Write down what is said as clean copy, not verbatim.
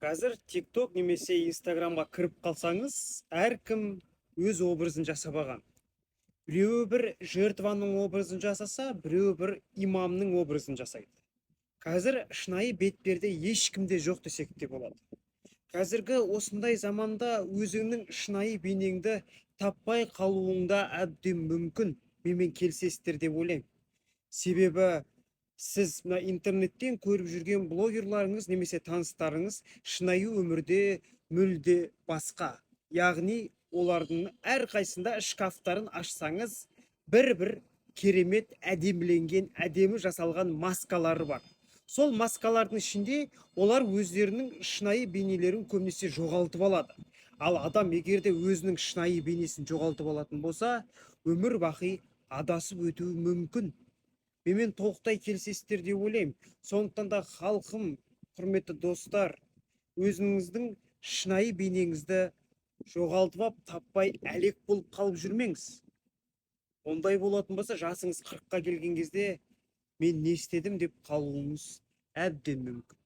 Қазір TikTok немесе Instagramға кіріп қалсаңыз, әркім өз образын жасап алған. Біреуі бір жертваның образын жасаса, біреуі бір имамның образын жасайды. Қазір шынайы бетперде ешкімде жоқ десек те болады. Қазіргі осындай заманда өзіңнің шынайы бейнеңді таппай қалуыңда әбден мүмкін. Менімен келісесіздер деп ойлаймын. Себебі сіз мына интернеттен көріп жүрген блогерларыңыз немесе таныстарыңыз шынайы өмірде мүлде басқа. Яғни олардың әрқайсында шкафтарын ашсаңыз, бір керемет әдеміленген, әдемі жасалған маскалары бар. Сол маскалардың ішінде олар өздерінің шынайы бейнелерін көбінесе жоғалтып алады. Ал адам егерде өзінің шынайы бейнесін жоғалтып алатын болса, өмір бақи адасып өтуі мүмкін. Менімен толықтай келісесіздер деп ойлаймын. Сондықтан да халқым, құрметті достар, өзіңіздің шынайы бейнеңізді жоғалтып алып, таппай әлек болып қалып жүрмеңіз. Ондай болатын болса, жасыңыз 40-қа келген кезде мен не істедім деп қалуыңыз әбден мүмкін.